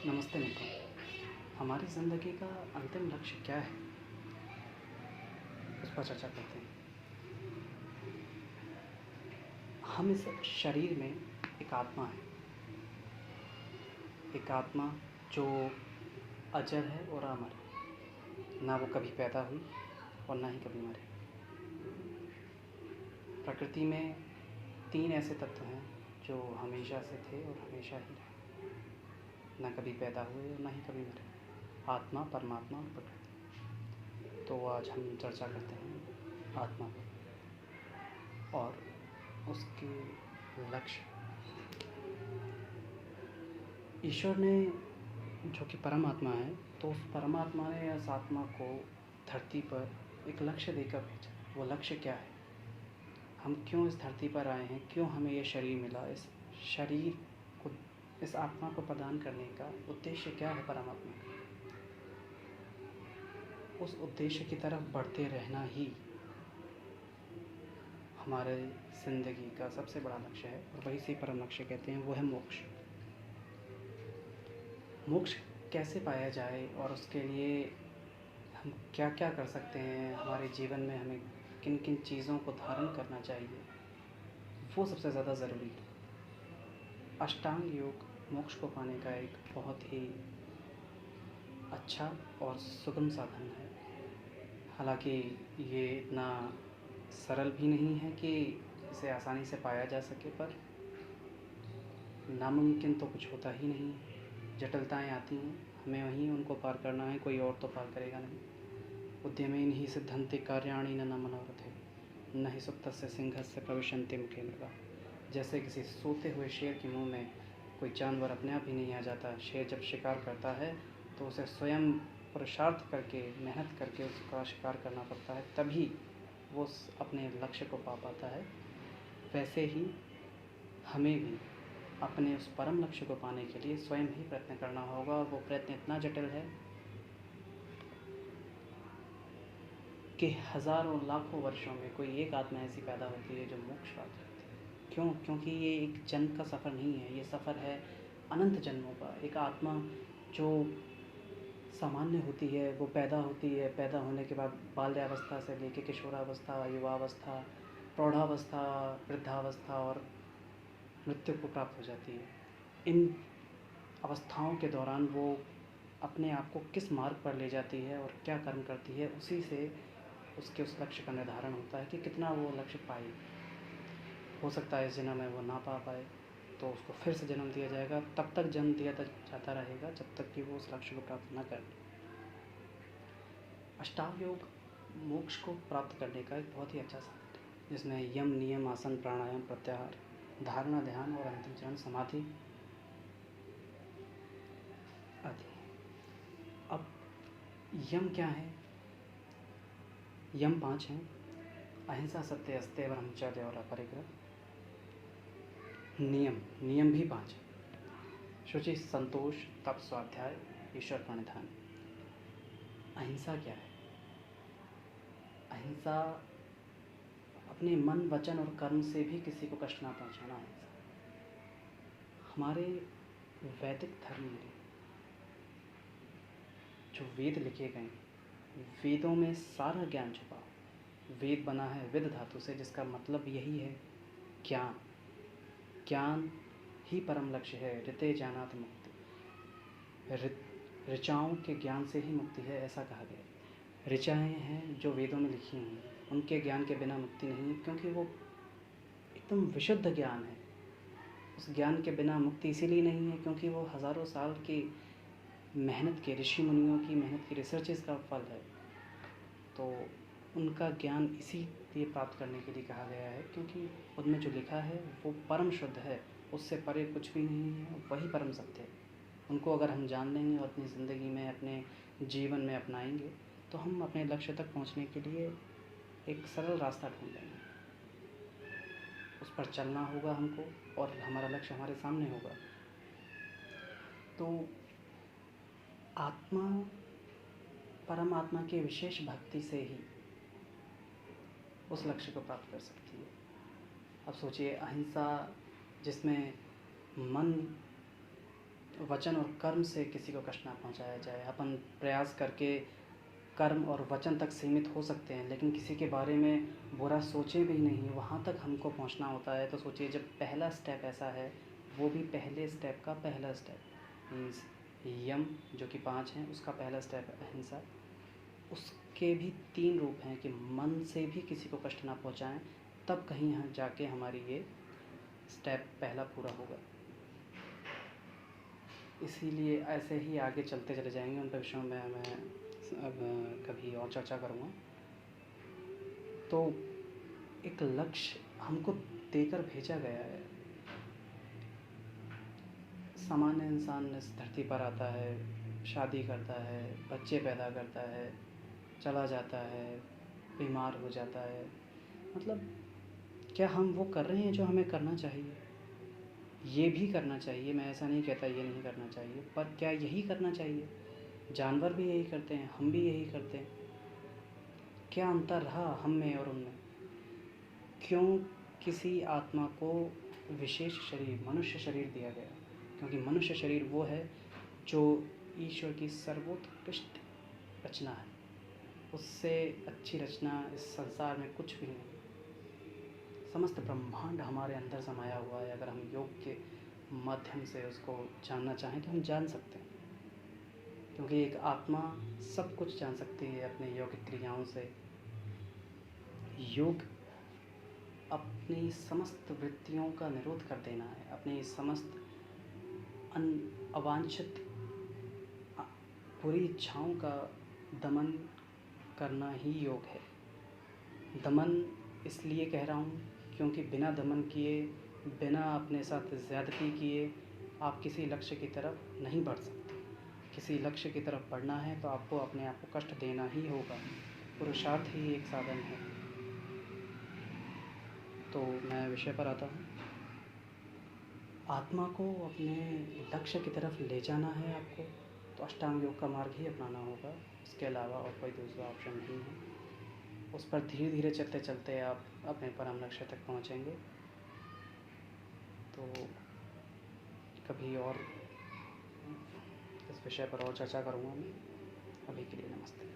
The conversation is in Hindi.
नमस्ते मित्रों। हमारी ज़िंदगी का अंतिम लक्ष्य क्या है, उस पर चर्चा करते हैं। हम इस शरीर में एक आत्मा है, एक आत्मा जो अजर है और अमर है। ना वो कभी पैदा हुई और ना ही कभी मरे। प्रकृति में 3 ऐसे तत्व हैं जो हमेशा से थे और हमेशा ही रहे। ना कभी पैदा हुए और ना ही कभी मरे। आत्मा, परमात्मा और प्रकृति। तो आज हम चर्चा करते हैं आत्मा पर और उसके लक्ष्य। ईश्वर ने, जो कि परमात्मा है, तो उस परमात्मा ने इस आत्मा को धरती पर एक लक्ष्य देकर भेजा। वो लक्ष्य क्या है? हम क्यों इस धरती पर आए हैं? क्यों हमें ये शरीर मिला? इस शरीर को, इस आत्मा को प्रदान करने का उद्देश्य क्या है परमात्मा का? उस उद्देश्य की तरफ बढ़ते रहना ही हमारे ज़िंदगी का सबसे बड़ा लक्ष्य है और वही से परम लक्ष्य कहते हैं। वो है मोक्ष। मोक्ष कैसे पाया जाए और उसके लिए हम क्या क्या कर सकते हैं? हमारे जीवन में हमें किन किन चीज़ों को धारण करना चाहिए, वो सबसे ज़्यादा ज़रूरी है। अष्टांग योग मोक्ष को पाने का एक बहुत ही अच्छा और सुगम साधन है। हालांकि ये इतना सरल भी नहीं है कि इसे आसानी से पाया जा सके, पर नामुमकिन तो कुछ होता ही नहीं है। जटिलताएं आती हैं, हमें वहीं उनको पार करना है, कोई और तो पार करेगा नहीं। उद्यमेन हि सिद्धन्ते कार्याणि न मनोरथे न हि सुप्तस्य सिंहस्य प्रविशन्ति मुखे मृगा। जैसे किसी सोते हुए शेर के मुंह में कोई जानवर अपने आप ही नहीं आ जाता। शेर जब शिकार करता है तो उसे स्वयं पुरुषार्थ करके, मेहनत करके उसका शिकार करना पड़ता है, तभी वो अपने लक्ष्य को पा पाता है। वैसे ही हमें भी अपने उस परम लक्ष्य को पाने के लिए स्वयं ही प्रयत्न करना होगा। और वो प्रयत्न इतना जटिल है कि हज़ारों लाखों वर्षों में कोई एक आत्मा ऐसी पैदा होती है जो मोक्ष प्राप्त करती है। क्यों? क्योंकि ये एक जन्म का सफ़र नहीं है, ये सफ़र है अनंत जन्मों का। एक आत्मा जो सामान्य होती है, वो पैदा होती है, पैदा होने के बाद बाल्यावस्था से लेकर किशोरावस्था, युवावस्था, प्रौढ़ावस्था, वृद्धावस्था और मृत्यु को प्राप्त हो जाती है। इन अवस्थाओं के दौरान वो अपने आप को किस मार्ग पर ले जाती है और क्या कर्म करती है, उसी से उसके उस लक्ष्य का निर्धारण होता है कि कितना वो लक्ष्य पाए। हो सकता है इस जन्म में वो ना पा पाए, तो उसको फिर से जन्म दिया जाएगा। तब तक जन्म दिया जाता रहेगा जब तक कि वो उस लक्ष्य को प्राप्त न कर ले। अष्टांग योग मोक्ष को प्राप्त करने का एक बहुत ही अच्छा साधन है, जिसमें यम, नियम, आसन, प्राणायाम, प्रत्याहार, धारणा, ध्यान और अंतिम चरण समाधि आदि। अब यम क्या है? यम 5 हैं: अहिंसा, सत्य, अस्तेय, ब्रह्मचर्य और अपरिग्रह। नियम भी 5 हैं: शुचि, संतोष, तप, स्वाध्याय, ईश्वर प्रणिधान। अहिंसा क्या है? अहिंसा अपने मन, वचन और कर्म से भी किसी को कष्ट ना पहुंचाना अहिंसा। हमारे वैदिक धर्म में जो वेद लिखे गए, वेदों में सारा ज्ञान छुपा। वेद बना है विद धातु से, जिसका मतलब यही है ज्ञान। ज्ञान ही परम लक्ष्य है। ऋते ज्ञानात् मुक्ति। ऋचाओं के ज्ञान से ही मुक्ति है, ऐसा कहा गया। ऋचाएँ हैं जो वेदों में लिखी हुई हैं, उनके ज्ञान के बिना मुक्ति नहीं है, क्योंकि वो एकदम विशुद्ध ज्ञान है। उस ज्ञान के बिना मुक्ति इसीलिए नहीं है क्योंकि वो हज़ारों साल की मेहनत के, ऋषि मुनियों की मेहनत की, रिसर्चेस का फल है। तो उनका ज्ञान इसीलिए प्राप्त करने के लिए कहा गया है क्योंकि उनमें जो लिखा है वो परम शुद्ध है, उससे परे कुछ भी नहीं है, वही परम सत्य है। उनको अगर हम जान लेंगे और अपनी ज़िंदगी में, अपने जीवन में अपनाएंगे, तो हम अपने लक्ष्य तक पहुंचने के लिए एक सरल रास्ता ढूंढ लेंगे। उस पर चलना होगा हमको और हमारा लक्ष्य हमारे सामने होगा। तो आत्मा परमात्मा की विशेष भक्ति से ही उस लक्ष्य को प्राप्त कर सकती है। अब सोचिए, अहिंसा जिसमें मन वचन और कर्म से किसी को कष्ट ना पहुंचाया जाए। अपन प्रयास करके कर्म और वचन तक सीमित हो सकते हैं, लेकिन किसी के बारे में बुरा सोचें भी नहीं, वहाँ तक हमको पहुँचना होता है। तो सोचिए, जब पहला स्टेप ऐसा है, वो भी पहले स्टेप का पहला स्टेप मीन्स यम जो कि 5 हैं, उसका पहला स्टेप है अहिंसा। उसके भी 3 रूप हैं कि मन से भी किसी को कष्ट ना पहुँचाएँ, तब कहीं जाके हमारी ये स्टेप पहला पूरा होगा। इसीलिए ऐसे ही आगे चलते चले जाएंगे। उन विषयों में मैं अब कभी और चर्चा करूँगा। तो एक लक्ष्य हमको देकर भेजा गया है। सामान्य इंसान इस धरती पर आता है, शादी करता है, बच्चे पैदा करता है, चला जाता है, बीमार हो जाता है। मतलब क्या हम वो कर रहे हैं जो हमें करना चाहिए? ये भी करना चाहिए, मैं ऐसा नहीं कहता ये नहीं करना चाहिए, पर क्या यही करना चाहिए? जानवर भी यही करते हैं, हम भी यही करते हैं। क्या अंतर रहा हम में और उनमें? क्यों किसी आत्मा को विशेष शरीर, मनुष्य शरीर दिया गया? क्योंकि मनुष्य शरीर वो है जो ईश्वर की सर्वोत्कृष्ट रचना है। उससे अच्छी रचना इस संसार में कुछ भी नहीं। समस्त ब्रह्मांड हमारे अंदर समाया हुआ है। अगर हम योग के माध्यम से उसको जानना चाहें तो हम जान सकते हैं, क्योंकि एक आत्मा सब कुछ जान सकती है अपने यौगिक क्रियाओं से। योग अपनी समस्त वृत्तियों का निरोध कर देना है, अपनी समस्त अवांछित बुरी इच्छाओं का दमन करना ही योग है। दमन इसलिए कह रहा हूँ क्योंकि बिना दमन किए, बिना अपने साथ ज़्यादती किए आप किसी लक्ष्य की तरफ नहीं बढ़ सकते। किसी लक्ष्य की तरफ बढ़ना है तो आपको अपने आप को कष्ट देना ही होगा। पुरुषार्थ ही एक साधन है। तो मैं विषय पर आता हूँ। आत्मा को अपने लक्ष्य की तरफ ले जाना है आपको, तो अष्टांग योग का मार्ग ही अपनाना होगा। इसके अलावा और कोई दूसरा ऑप्शन नहीं है। उस पर धीरे धीरे चलते चलते आप अपने परम लक्ष्य तक पहुँचेंगे। तो कभी और इस विषय पर और चर्चा करूँगा मैं। अभी के लिए नमस्ते।